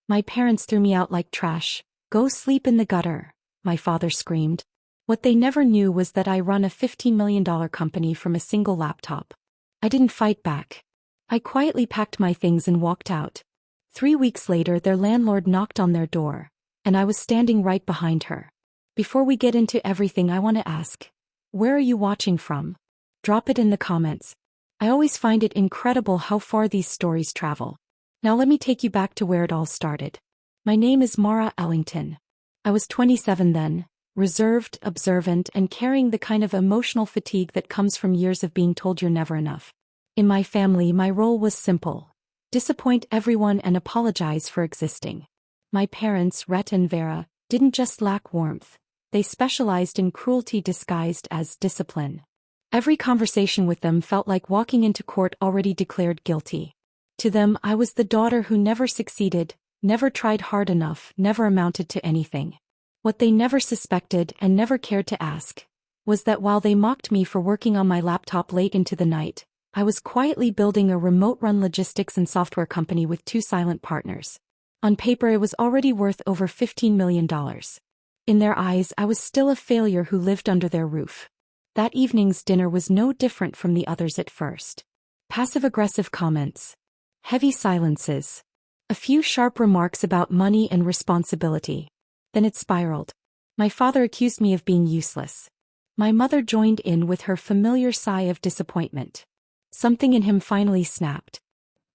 My parents threw me out like trash. Go sleep in the gutter, my father screamed. What they never knew was that I run a $15 million company from a single laptop. I didn't fight back. I quietly packed my things and walked out. 3 weeks later, their landlord knocked on their door, and I was standing right behind her. Before we get into everything, I want to ask, where are you watching from? Drop it in the comments. I always find it incredible how far these stories travel. Now let me take you back to where it all started. My name is Mara Ellington. I was 27 then, reserved, observant, and carrying the kind of emotional fatigue that comes from years of being told you're never enough. In my family, my role was simple: disappoint everyone and apologize for existing. My parents, Rhett and Vera, didn't just lack warmth. They specialized in cruelty disguised as discipline. Every conversation with them felt like walking into court already declared guilty. To them, I was the daughter who never succeeded, never tried hard enough, never amounted to anything. What they never suspected, and never cared to ask, was that while they mocked me for working on my laptop late into the night, I was quietly building a remote-run logistics and software company with 2 silent partners. On paper, it was already worth over $15 million. In their eyes, I was still a failure who lived under their roof. That evening's dinner was no different from the others at first. Passive-aggressive comments. Heavy silences. A few sharp remarks about money and responsibility. Then it spiraled. My father accused me of being useless. My mother joined in with her familiar sigh of disappointment. Something in him finally snapped.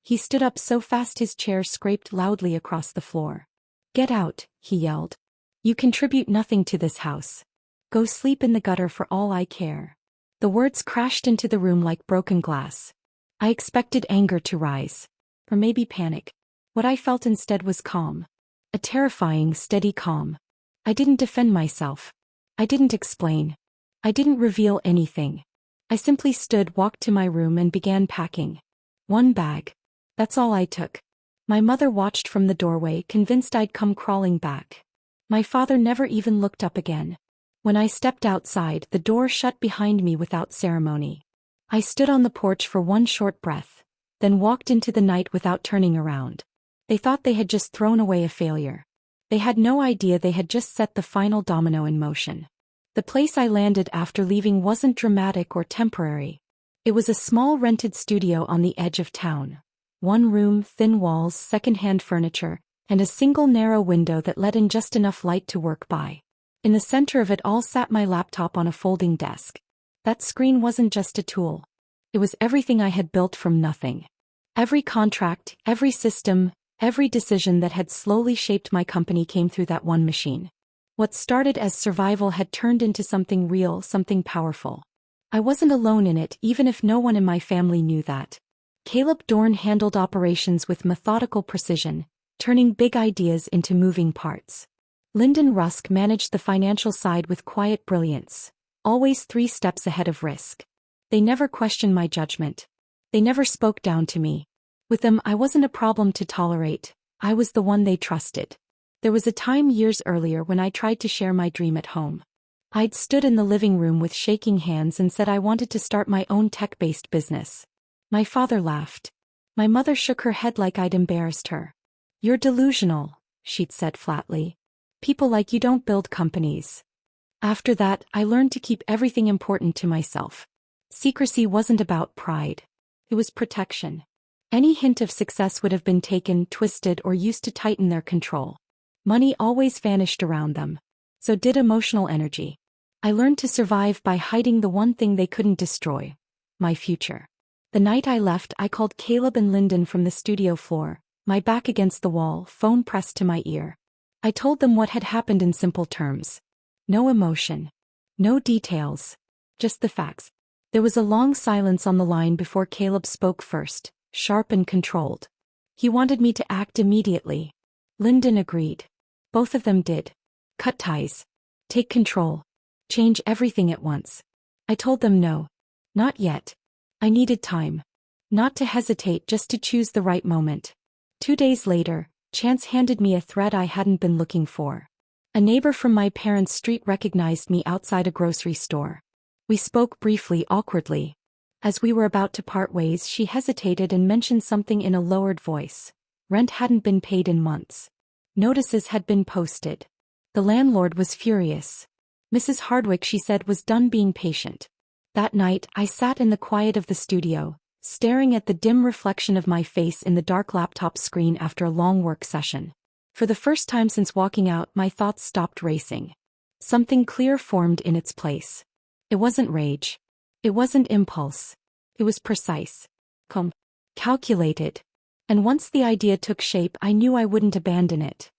He stood up so fast his chair scraped loudly across the floor. "Get out," he yelled. "You contribute nothing to this house. Go sleep in the gutter for all I care." The words crashed into the room like broken glass. I expected anger to rise. Or maybe panic. What I felt instead was calm. A terrifying, steady calm. I didn't defend myself. I didn't explain. I didn't reveal anything. I simply stood, walked to my room, and began packing. 1 bag. That's all I took. My mother watched from the doorway, convinced I'd come crawling back. My father never even looked up again. When I stepped outside, the door shut behind me without ceremony. I stood on the porch for one short breath, then walked into the night without turning around. They thought they had just thrown away a failure. They had no idea they had just set the final domino in motion. The place I landed after leaving wasn't dramatic or temporary. It was a small rented studio on the edge of town. 1 room, thin walls, second-hand furniture, and a single narrow window that let in just enough light to work by. In the center of it all sat my laptop on a folding desk. That screen wasn't just a tool. It was everything I had built from nothing. Every contract, every system, every decision that had slowly shaped my company came through that one machine. What started as survival had turned into something real, something powerful. I wasn't alone in it, even if no one in my family knew that. Caleb Dorn handled operations with methodical precision, turning big ideas into moving parts. Lyndon Rusk managed the financial side with quiet brilliance, always 3 steps ahead of risk. They never questioned my judgment. They never spoke down to me. With them, I wasn't a problem to tolerate. I was the one they trusted. There was a time years earlier when I tried to share my dream at home. I'd stood in the living room with shaking hands and said I wanted to start my own tech-based business. My father laughed. My mother shook her head like I'd embarrassed her. "You're delusional," she'd said flatly. "People like you don't build companies." After that, I learned to keep everything important to myself. Secrecy wasn't about pride. It was protection. Any hint of success would have been taken, twisted, or used to tighten their control. Money always vanished around them. So did emotional energy. I learned to survive by hiding the one thing they couldn't destroy: my future. The night I left, I called Caleb and Lyndon from the studio floor, my back against the wall, phone pressed to my ear. I told them what had happened in simple terms. No emotion. No details. Just the facts. There was a long silence on the line before Caleb spoke first, sharp and controlled. He wanted me to act immediately. Lyndon agreed. Both of them did. Cut ties. Take control. Change everything at once. I told them no. Not yet. I needed time. Not to hesitate, just to choose the right moment. 2 days later, chance handed me a thread I hadn't been looking for. A neighbor from my parents' street recognized me outside a grocery store. We spoke briefly, awkwardly. As we were about to part ways, she hesitated and mentioned something in a lowered voice. Rent hadn't been paid in months. Notices had been posted. The landlord was furious. Mrs. Hardwick, she said, was done being patient. That night, I sat in the quiet of the studio, staring at the dim reflection of my face in the dark laptop screen after a long work session. For the first time since walking out, my thoughts stopped racing. Something clear formed in its place. It wasn't rage. It wasn't impulse. It was precise. Calculated. And once the idea took shape, I knew I wouldn't abandon it.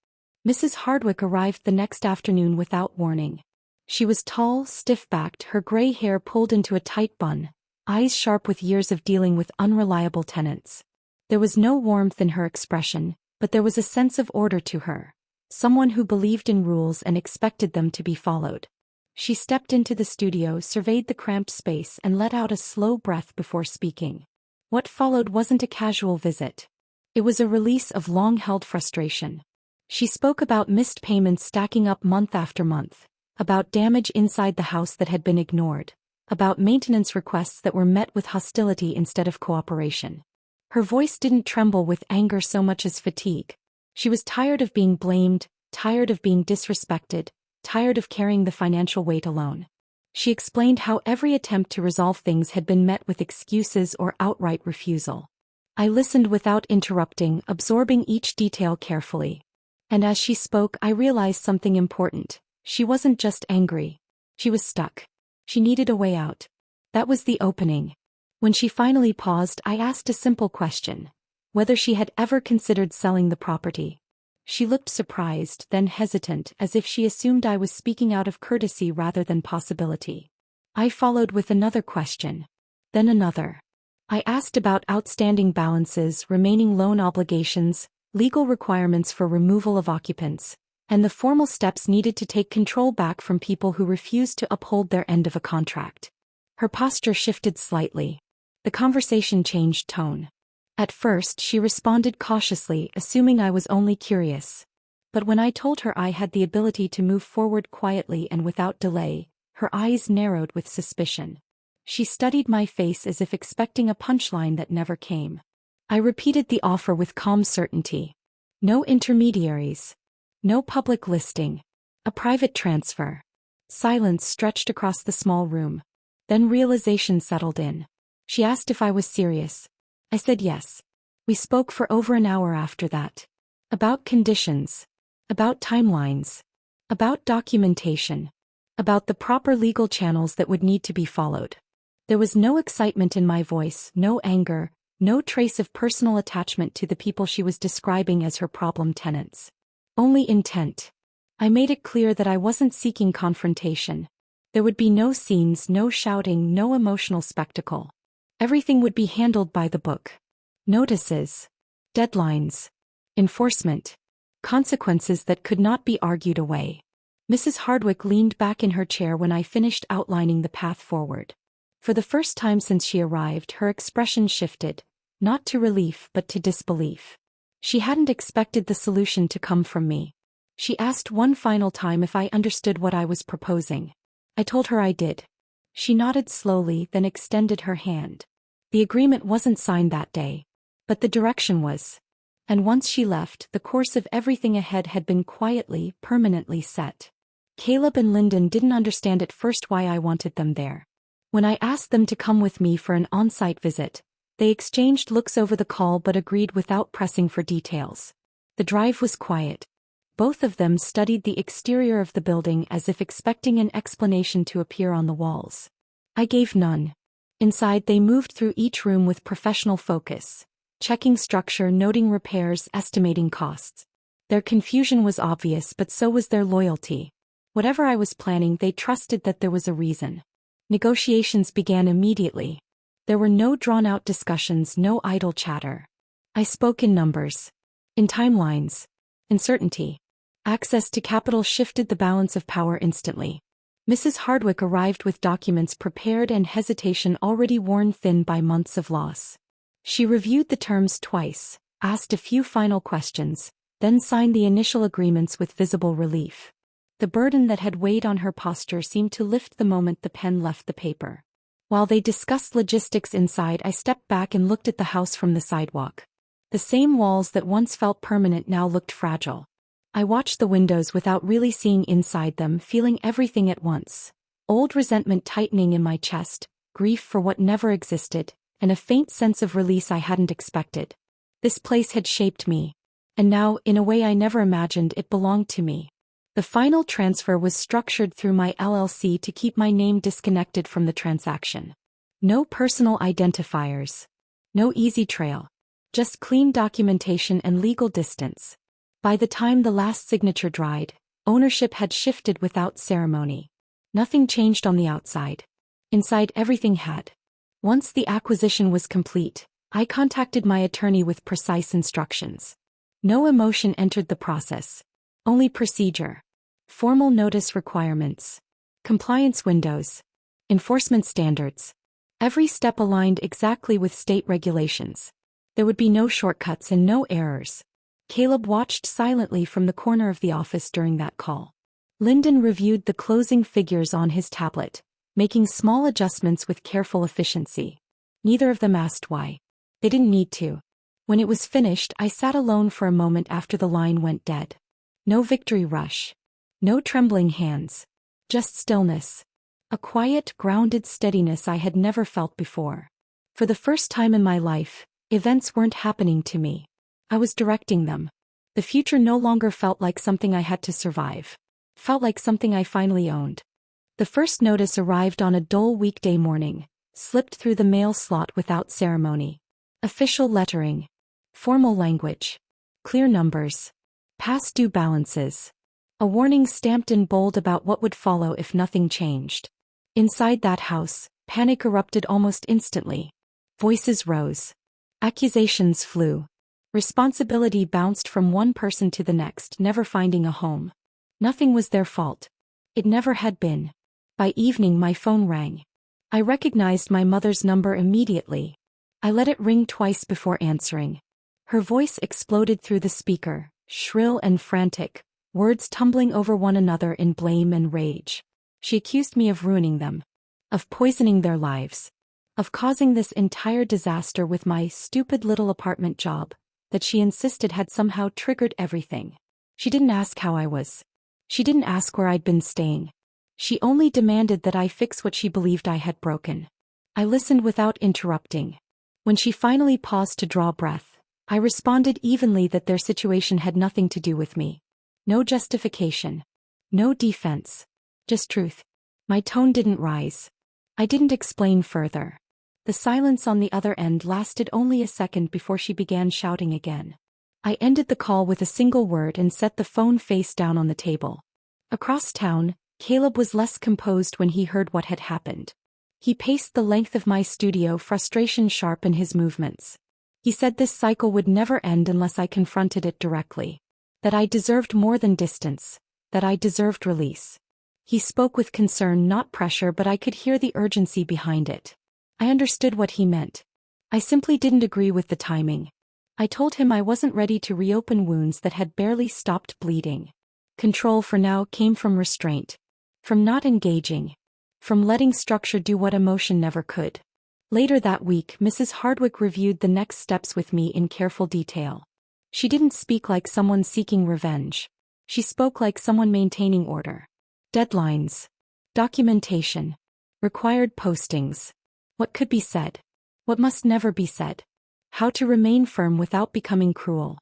Mrs. Hardwick arrived the next afternoon without warning. She was tall, stiff-backed, her gray hair pulled into a tight bun, eyes sharp with years of dealing with unreliable tenants. There was no warmth in her expression, but there was a sense of order to her. Someone who believed in rules and expected them to be followed. She stepped into the studio, surveyed the cramped space, and let out a slow breath before speaking. What followed wasn't a casual visit. It was a release of long-held frustration. She spoke about missed payments stacking up month after month, about damage inside the house that had been ignored, about maintenance requests that were met with hostility instead of cooperation. Her voice didn't tremble with anger so much as fatigue. She was tired of being blamed, tired of being disrespected, tired of carrying the financial weight alone. She explained how every attempt to resolve things had been met with excuses or outright refusal. I listened without interrupting, absorbing each detail carefully. And as she spoke, I realized something important. She wasn't just angry. She was stuck. She needed a way out. That was the opening. When she finally paused, I asked a simple question: whether she had ever considered selling the property. She looked surprised, then hesitant, as if she assumed I was speaking out of courtesy rather than possibility. I followed with another question. Then another. I asked about outstanding balances, remaining loan obligations, legal requirements for removal of occupants, and the formal steps needed to take control back from people who refused to uphold their end of a contract. Her posture shifted slightly. The conversation changed tone. At first, she responded cautiously, assuming I was only curious. But when I told her I had the ability to move forward quietly and without delay, her eyes narrowed with suspicion. She studied my face as if expecting a punchline that never came. I repeated the offer with calm certainty. No intermediaries. No public listing. A private transfer. Silence stretched across the small room. Then realization settled in. She asked if I was serious. I said yes. We spoke for over an hour after that. About conditions. About timelines. About documentation. About the proper legal channels that would need to be followed. There was no excitement in my voice, no anger, no trace of personal attachment to the people she was describing as her problem tenants. Only intent. I made it clear that I wasn't seeking confrontation. There would be no scenes, no shouting, no emotional spectacle. Everything would be handled by the book. Notices. Deadlines. Enforcement. Consequences that could not be argued away. Mrs. Hardwick leaned back in her chair when I finished outlining the path forward. For the first time since she arrived, her expression shifted, not to relief but to disbelief. She hadn't expected the solution to come from me. She asked one final time if I understood what I was proposing. I told her I did. She nodded slowly, then extended her hand. The agreement wasn't signed that day, but the direction was. And once she left, the course of everything ahead had been quietly, permanently set. Caleb and Lyndon didn't understand at first why I wanted them there. When I asked them to come with me for an on-site visit, they exchanged looks over the call but agreed without pressing for details. The drive was quiet. Both of them studied the exterior of the building as if expecting an explanation to appear on the walls. I gave none. Inside, they moved through each room with professional focus, checking structure, noting repairs, estimating costs. Their confusion was obvious, but so was their loyalty. Whatever I was planning, they trusted that there was a reason. Negotiations began immediately. There were no drawn-out discussions, no idle chatter. I spoke in numbers. In timelines. In certainty. Access to capital shifted the balance of power instantly. Mrs. Hardwick arrived with documents prepared and hesitation already worn thin by months of loss. She reviewed the terms twice, asked a few final questions, then signed the initial agreements with visible relief. The burden that had weighed on her posture seemed to lift the moment the pen left the paper. While they discussed logistics inside, I stepped back and looked at the house from the sidewalk. The same walls that once felt permanent now looked fragile. I watched the windows without really seeing inside them, feeling everything at once. Old resentment tightening in my chest, grief for what never existed, and a faint sense of release I hadn't expected. This place had shaped me. And now, in a way I never imagined, it belonged to me. The final transfer was structured through my LLC to keep my name disconnected from the transaction. No personal identifiers. No easy trail. Just clean documentation and legal distance. By the time the last signature dried, ownership had shifted without ceremony. Nothing changed on the outside. Inside, everything had. Once the acquisition was complete, I contacted my attorney with precise instructions. No emotion entered the process. Only procedure. Formal notice requirements. Compliance windows. Enforcement standards. Every step aligned exactly with state regulations. There would be no shortcuts and no errors. Caleb watched silently from the corner of the office during that call. Lyndon reviewed the closing figures on his tablet, making small adjustments with careful efficiency. Neither of them asked why. They didn't need to. When it was finished, I sat alone for a moment after the line went dead. No victory rush. No trembling hands. Just stillness. A quiet, grounded steadiness I had never felt before. For the first time in my life, events weren't happening to me. I was directing them. The future no longer felt like something I had to survive. Felt like something I finally owned. The first notice arrived on a dull weekday morning, slipped through the mail slot without ceremony. Official lettering. Formal language. Clear numbers. Past due balances. A warning stamped in bold about what would follow if nothing changed. Inside that house, panic erupted almost instantly. Voices rose. Accusations flew. Responsibility bounced from one person to the next, never finding a home. Nothing was their fault. It never had been. By evening my phone rang. I recognized my mother's number immediately. I let it ring twice before answering. Her voice exploded through the speaker, shrill and frantic, words tumbling over one another in blame and rage. She accused me of ruining them. Of poisoning their lives. Of causing this entire disaster with my stupid little apartment job, that she insisted had somehow triggered everything. She didn't ask how I was. She didn't ask where I'd been staying. She only demanded that I fix what she believed I had broken. I listened without interrupting. When she finally paused to draw breath, I responded evenly that their situation had nothing to do with me. No justification. No defense. Just truth. My tone didn't rise. I didn't explain further. The silence on the other end lasted only a second before she began shouting again. I ended the call with a single word and set the phone face down on the table. Across town, Caleb was less composed when he heard what had happened. He paced the length of my studio, frustration sharp in his movements. He said this cycle would never end unless I confronted it directly. That I deserved more than distance. That I deserved release. He spoke with concern, not pressure, but I could hear the urgency behind it. I understood what he meant. I simply didn't agree with the timing. I told him I wasn't ready to reopen wounds that had barely stopped bleeding. Control for now came from restraint. From not engaging. From letting structure do what emotion never could. Later that week, Mrs. Hardwick reviewed the next steps with me in careful detail. She didn't speak like someone seeking revenge. She spoke like someone maintaining order. Deadlines. Documentation. Required postings. What could be said. What must never be said. How to remain firm without becoming cruel.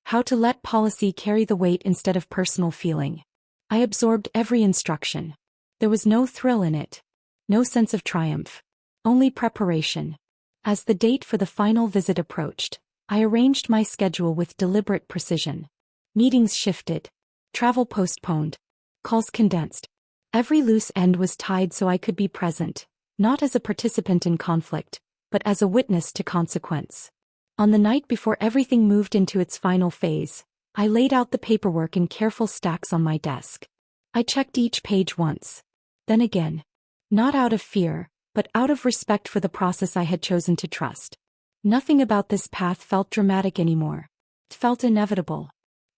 How to let policy carry the weight instead of personal feeling. I absorbed every instruction. There was no thrill in it. No sense of triumph. Only preparation. As the date for the final visit approached, I arranged my schedule with deliberate precision. Meetings shifted. Travel postponed. Calls condensed. Every loose end was tied so I could be present, not as a participant in conflict, but as a witness to consequence. On the night before everything moved into its final phase, I laid out the paperwork in careful stacks on my desk. I checked each page once. Then again. Not out of fear, but out of respect for the process I had chosen to trust. Nothing about this path felt dramatic anymore. It felt inevitable.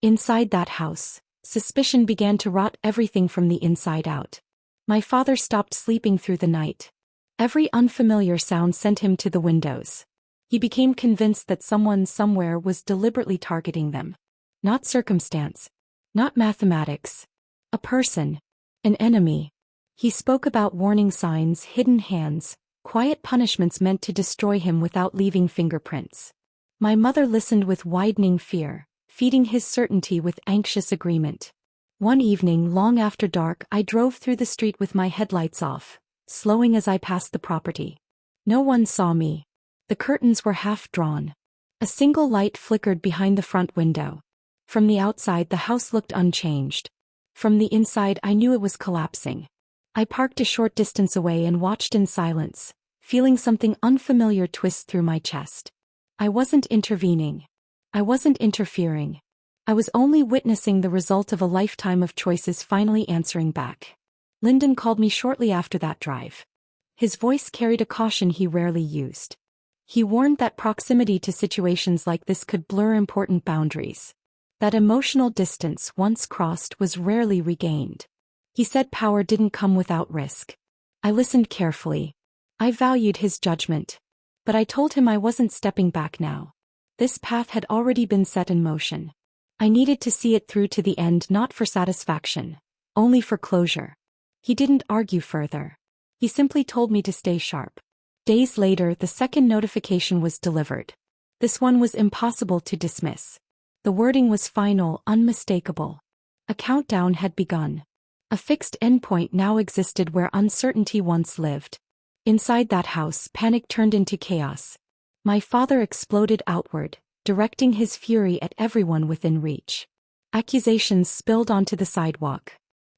Inside that house, suspicion began to rot everything from the inside out. My father stopped sleeping through the night. Every unfamiliar sound sent him to the windows. He became convinced that someone somewhere was deliberately targeting them. Not circumstance. Not mathematics. A person. An enemy. He spoke about warning signs, hidden hands, quiet punishments meant to destroy him without leaving fingerprints. My mother listened with widening fear, feeding his certainty with anxious agreement. One evening long after dark I drove through the street with my headlights off, slowing as I passed the property. No one saw me. The curtains were half drawn. A single light flickered behind the front window. From the outside the house looked unchanged. From the inside I knew it was collapsing. I parked a short distance away and watched in silence, feeling something unfamiliar twist through my chest. I wasn't intervening. I wasn't interfering. I was only witnessing the result of a lifetime of choices finally answering back. Lyndon called me shortly after that drive. His voice carried a caution he rarely used. He warned that proximity to situations like this could blur important boundaries. That emotional distance, once crossed, was rarely regained. He said power didn't come without risk. I listened carefully. I valued his judgment. But I told him I wasn't stepping back now. This path had already been set in motion. I needed to see it through to the end, not for satisfaction, only for closure. He didn't argue further. He simply told me to stay sharp. Days later, the second notification was delivered. This one was impossible to dismiss. The wording was final, unmistakable. A countdown had begun. A fixed endpoint now existed where uncertainty once lived. Inside that house, panic turned into chaos. My father exploded outward, directing his fury at everyone within reach. Accusations spilled onto the sidewalk.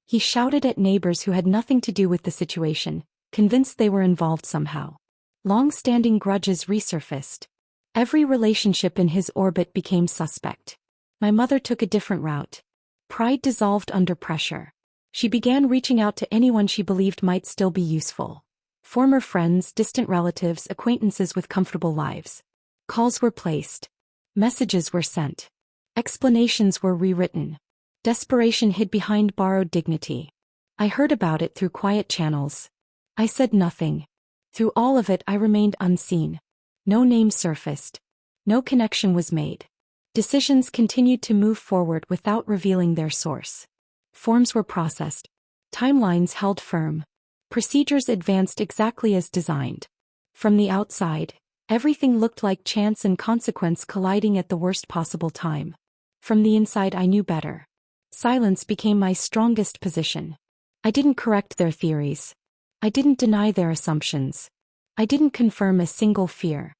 He shouted at neighbors who had nothing to do with the situation, convinced they were involved somehow. Long-standing grudges resurfaced. Every relationship in his orbit became suspect. My mother took a different route. Pride dissolved under pressure. She began reaching out to anyone she believed might still be useful. Former friends, distant relatives, acquaintances with comfortable lives. Calls were placed. Messages were sent. Explanations were rewritten. Desperation hid behind borrowed dignity. I heard about it through quiet channels. I said nothing. Through all of it I remained unseen. No name surfaced. No connection was made. Decisions continued to move forward without revealing their source. Forms were processed. Timelines held firm. Procedures advanced exactly as designed. From the outside, everything looked like chance and consequence colliding at the worst possible time. From the inside I knew better. Silence became my strongest position. I didn't correct their theories. I didn't deny their assumptions. I didn't confirm a single fear.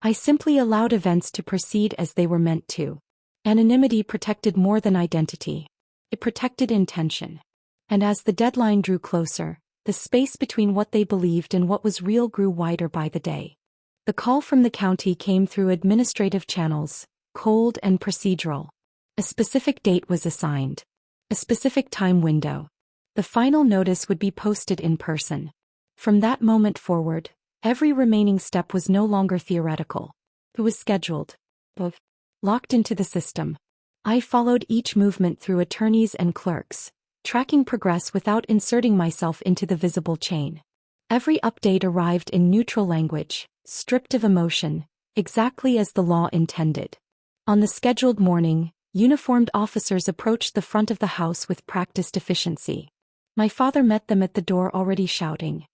I simply allowed events to proceed as they were meant to. Anonymity protected more than identity. It protected intention. And as the deadline drew closer, the space between what they believed and what was real grew wider by the day. The call from the county came through administrative channels, cold and procedural. A specific date was assigned. A specific time window. The final notice would be posted in person. From that moment forward, every remaining step was no longer theoretical. It was scheduled. Locked into the system. I followed each movement through attorneys and clerks, tracking progress without inserting myself into the visible chain. Every update arrived in neutral language, stripped of emotion, exactly as the law intended. On the scheduled morning, uniformed officers approached the front of the house with practiced efficiency. My father met them at the door already shouting.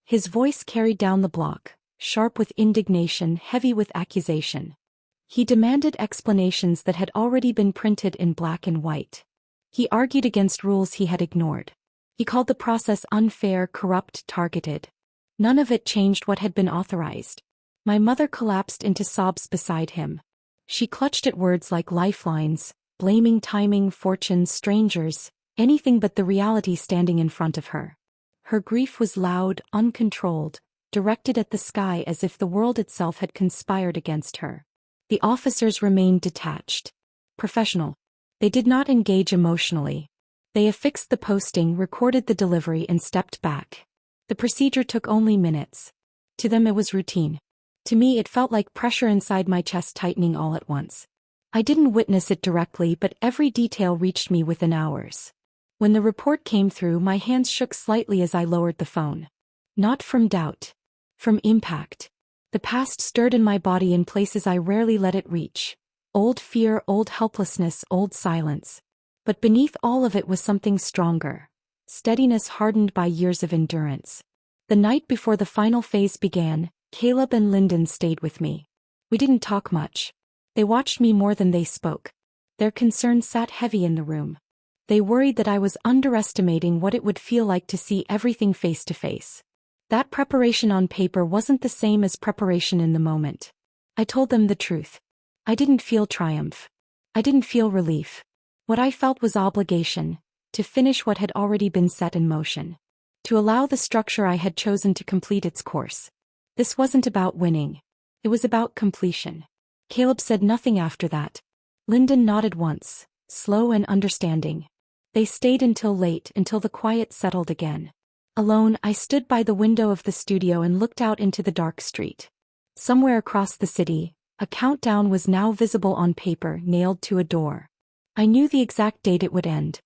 His voice carried down the block, sharp with indignation, heavy with accusation. He demanded explanations that had already been printed in black and white. He argued against rules he had ignored. He called the process unfair, corrupt, targeted. None of it changed what had been authorized. My mother collapsed into sobs beside him. She clutched at words like lifelines, blaming timing, fortune, strangers, anything but the reality standing in front of her. Her grief was loud, uncontrolled, directed at the sky as if the world itself had conspired against her. The officers remained detached. Professional. They did not engage emotionally. They affixed the posting, recorded the delivery, and stepped back. The procedure took only minutes. To them it was routine. To me it felt like pressure inside my chest tightening all at once. I didn't witness it directly, but every detail reached me within hours. When the report came through, my hands shook slightly as I lowered the phone. Not from doubt. From impact. The past stirred in my body in places I rarely let it reach. Old fear, old helplessness, old silence. But beneath all of it was something stronger. Steadiness hardened by years of endurance. The night before the final phase began, Caleb and Lyndon stayed with me. We didn't talk much. They watched me more than they spoke. Their concern sat heavy in the room. They worried that I was underestimating what it would feel like to see everything face to face. That preparation on paper wasn't the same as preparation in the moment. I told them the truth. I didn't feel triumph. I didn't feel relief. What I felt was obligation, to finish what had already been set in motion. To allow the structure I had chosen to complete its course. This wasn't about winning. It was about completion. Caleb said nothing after that. Lyndon nodded once, slow and understanding. They stayed until late, until the quiet settled again. Alone, I stood by the window of the studio and looked out into the dark street. Somewhere across the city, a countdown was now visible on paper, nailed to a door. I knew the exact date it would end.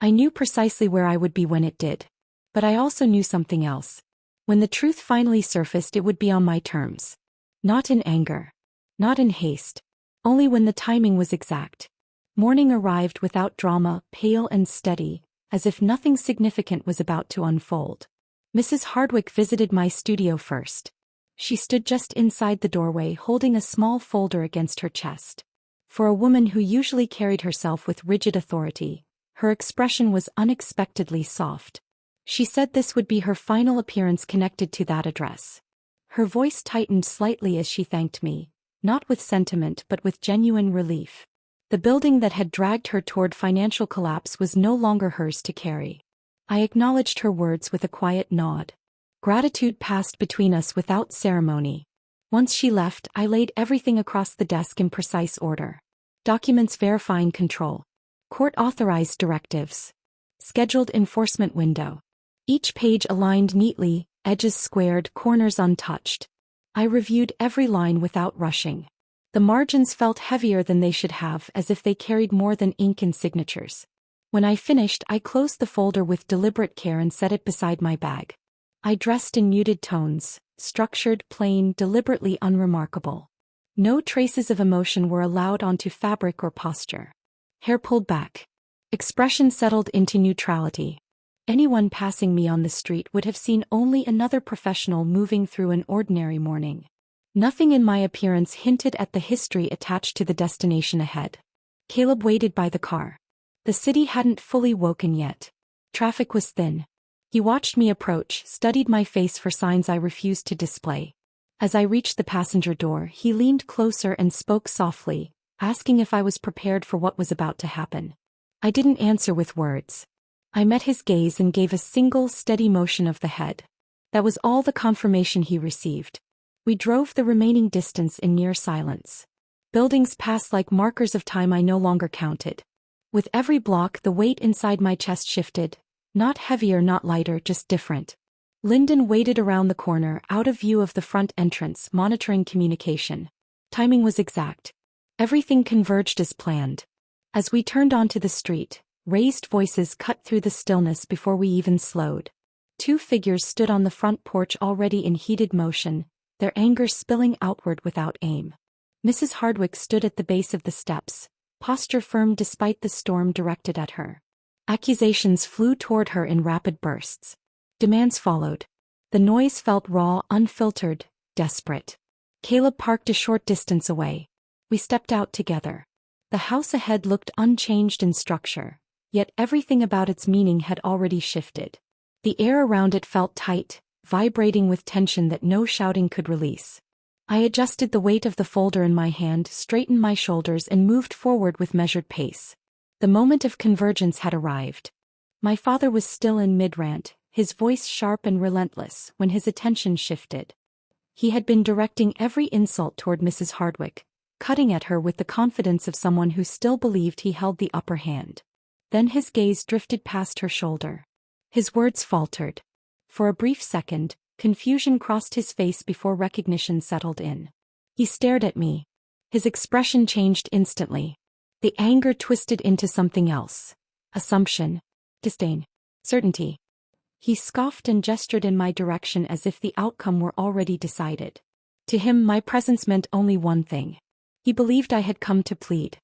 I knew precisely where I would be when it did. But I also knew something else. When the truth finally surfaced, it would be on my terms. Not in anger. Not in haste. Only when the timing was exact. Morning arrived without drama, pale and steady, as if nothing significant was about to unfold. Mrs. Hardwick visited my studio first. She stood just inside the doorway, holding a small folder against her chest. For a woman who usually carried herself with rigid authority, her expression was unexpectedly soft. She said this would be her final appearance connected to that address. Her voice tightened slightly as she thanked me, not with sentiment but with genuine relief. The building that had dragged her toward financial collapse was no longer hers to carry. I acknowledged her words with a quiet nod. Gratitude passed between us without ceremony. Once she left, I laid everything across the desk in precise order. Documents verifying control. Court-authorized directives. Scheduled enforcement window. Each page aligned neatly, edges squared, corners untouched. I reviewed every line without rushing. The margins felt heavier than they should have, as if they carried more than ink and signatures. When I finished, I closed the folder with deliberate care and set it beside my bag. I dressed in muted tones, structured, plain, deliberately unremarkable. No traces of emotion were allowed onto fabric or posture. Hair pulled back. Expression settled into neutrality. Anyone passing me on the street would have seen only another professional moving through an ordinary morning. Nothing in my appearance hinted at the history attached to the destination ahead. Caleb waited by the car. The city hadn't fully woken yet. Traffic was thin. He watched me approach, studied my face for signs I refused to display. As I reached the passenger door, he leaned closer and spoke softly, asking if I was prepared for what was about to happen. I didn't answer with words. I met his gaze and gave a single, steady motion of the head. That was all the confirmation he received. We drove the remaining distance in near silence. Buildings passed like markers of time I no longer counted. With every block, the weight inside my chest shifted. Not heavier, not lighter, just different. Lyndon waited around the corner, out of view of the front entrance, monitoring communication. Timing was exact. Everything converged as planned. As we turned onto the street, raised voices cut through the stillness before we even slowed. Two figures stood on the front porch, already in heated motion, their anger spilling outward without aim. Mrs. Hardwick stood at the base of the steps, posture firm despite the storm directed at her. Accusations flew toward her in rapid bursts. Demands followed. The noise felt raw, unfiltered, desperate. Caleb parked a short distance away. We stepped out together. The house ahead looked unchanged in structure, yet everything about its meaning had already shifted. The air around it felt tight, vibrating with tension that no shouting could release. I adjusted the weight of the folder in my hand, straightened my shoulders, and moved forward with measured pace. The moment of convergence had arrived. My father was still in mid-rant, his voice sharp and relentless, when his attention shifted. He had been directing every insult toward Mrs. Hardwick, cutting at her with the confidence of someone who still believed he held the upper hand. Then his gaze drifted past her shoulder. His words faltered. For a brief second, confusion crossed his face before recognition settled in. He stared at me. His expression changed instantly. The anger twisted into something else. Assumption. Disdain. Certainty. He scoffed and gestured in my direction as if the outcome were already decided. To him, my presence meant only one thing. He believed I had come to plead.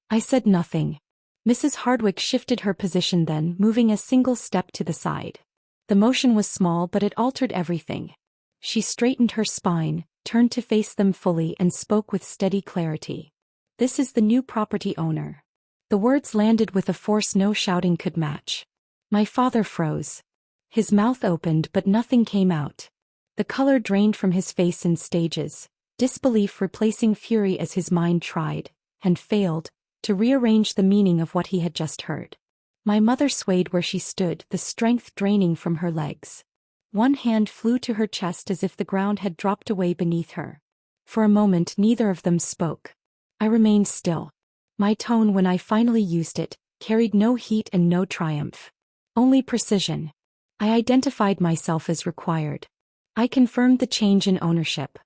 I said nothing. Mrs. Hardwick shifted her position then, moving a single step to the side. The motion was small, but it altered everything. She straightened her spine, turned to face them fully, and spoke with steady clarity. "This is the new property owner." The words landed with a force no shouting could match. My father froze. His mouth opened, but nothing came out. The color drained from his face in stages, disbelief replacing fury as his mind tried, and failed, to rearrange the meaning of what he had just heard. My mother swayed where she stood, the strength draining from her legs. One hand flew to her chest as if the ground had dropped away beneath her. For a moment neither of them spoke. I remained still. My tone, when I finally used it, carried no heat and no triumph. Only precision. I identified myself as required. I confirmed the change in ownership.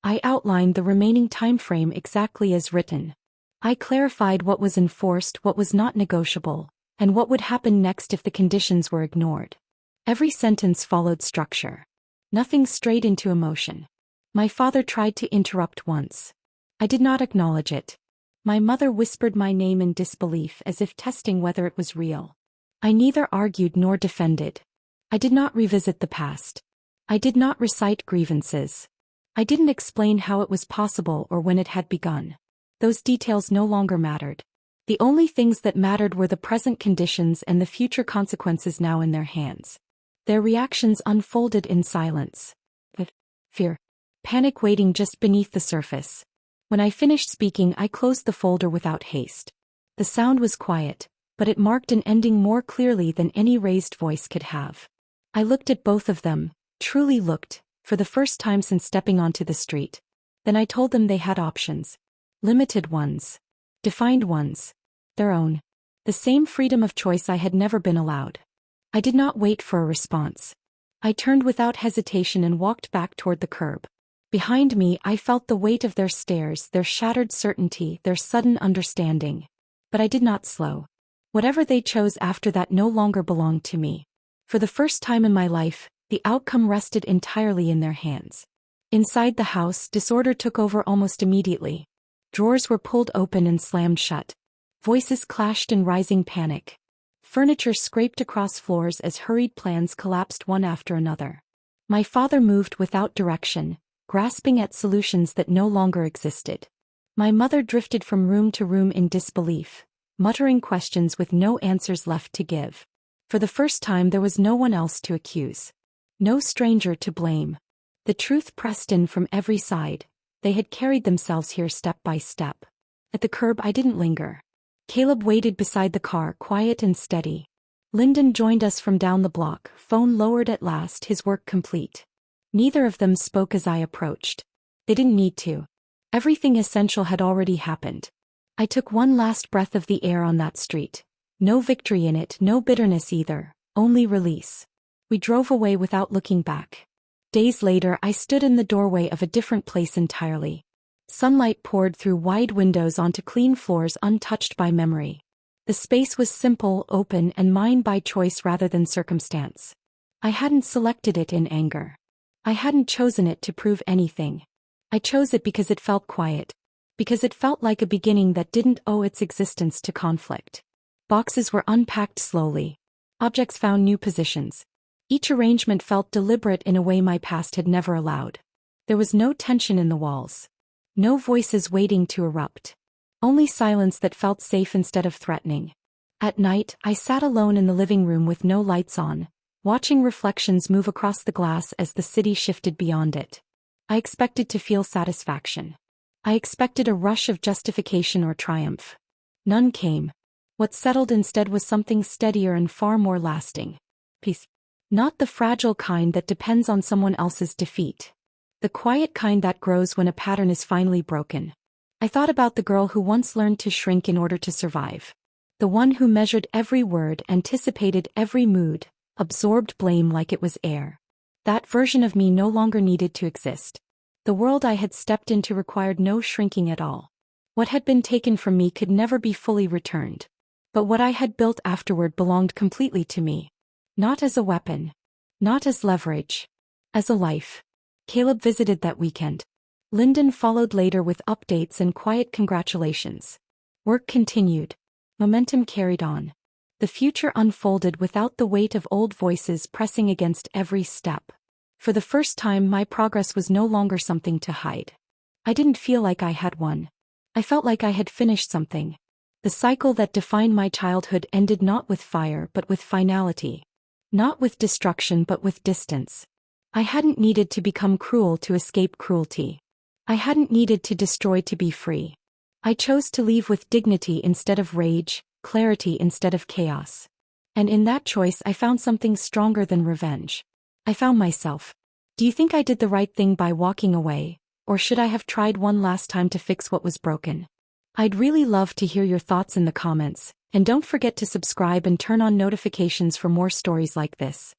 I outlined the remaining time frame exactly as written. I clarified what was enforced, what was not negotiable, and what would happen next if the conditions were ignored. Every sentence followed structure. Nothing strayed into emotion. My father tried to interrupt once. I did not acknowledge it. My mother whispered my name in disbelief, as if testing whether it was real. I neither argued nor defended. I did not revisit the past. I did not recite grievances. I didn't explain how it was possible or when it had begun. Those details no longer mattered. The only things that mattered were the present conditions and the future consequences now in their hands. Their reactions unfolded in silence. But fear, panic waiting just beneath the surface. When I finished speaking, I closed the folder without haste. The sound was quiet, but it marked an ending more clearly than any raised voice could have. I looked at both of them, truly looked, for the first time since stepping onto the street. Then I told them they had options. Limited ones. Defined ones. Their own. The same freedom of choice I had never been allowed. I did not wait for a response. I turned without hesitation and walked back toward the curb. Behind me, I felt the weight of their stares, their shattered certainty, their sudden understanding. But I did not slow. Whatever they chose after that no longer belonged to me. For the first time in my life, the outcome rested entirely in their hands. Inside the house, disorder took over almost immediately. Drawers were pulled open and slammed shut. Voices clashed in rising panic. Furniture scraped across floors as hurried plans collapsed one after another. My father moved without direction, grasping at solutions that no longer existed. My mother drifted from room to room in disbelief, muttering questions with no answers left to give. For the first time there was no one else to accuse. No stranger to blame. The truth pressed in from every side. They had carried themselves here step by step. At the curb I didn't linger. Caleb waited beside the car, quiet and steady. Lyndon joined us from down the block, phone lowered at last, his work complete. Neither of them spoke as I approached. They didn't need to. Everything essential had already happened. I took one last breath of the air on that street. No victory in it, no bitterness either, only release. We drove away without looking back. Days later, I stood in the doorway of a different place entirely. Sunlight poured through wide windows onto clean floors untouched by memory. The space was simple, open, and mine by choice rather than circumstance. I hadn't selected it in anger. I hadn't chosen it to prove anything. I chose it because it felt quiet. Because it felt like a beginning that didn't owe its existence to conflict. Boxes were unpacked slowly. Objects found new positions. Each arrangement felt deliberate in a way my past had never allowed. There was no tension in the walls. No voices waiting to erupt. Only silence that felt safe instead of threatening. At night, I sat alone in the living room with no lights on, watching reflections move across the glass as the city shifted beyond it. I expected to feel satisfaction. I expected a rush of justification or triumph. None came. What settled instead was something steadier and far more lasting. Peace. Not the fragile kind that depends on someone else's defeat. The quiet kind that grows when a pattern is finally broken. I thought about the girl who once learned to shrink in order to survive. The one who measured every word, anticipated every mood, absorbed blame like it was air. That version of me no longer needed to exist. The world I had stepped into required no shrinking at all. What had been taken from me could never be fully returned. But what I had built afterward belonged completely to me. Not as a weapon. Not as leverage. As a life. Caleb visited that weekend. Lyndon followed later with updates and quiet congratulations. Work continued. Momentum carried on. The future unfolded without the weight of old voices pressing against every step. For the first time, my progress was no longer something to hide. I didn't feel like I had won. I felt like I had finished something. The cycle that defined my childhood ended not with fire but with finality. Not with destruction but with distance. I hadn't needed to become cruel to escape cruelty. I hadn't needed to destroy to be free. I chose to leave with dignity instead of rage, clarity instead of chaos. And in that choice I found something stronger than revenge. I found myself. Do you think I did the right thing by walking away, or should I have tried one last time to fix what was broken? I'd really love to hear your thoughts in the comments, and don't forget to subscribe and turn on notifications for more stories like this.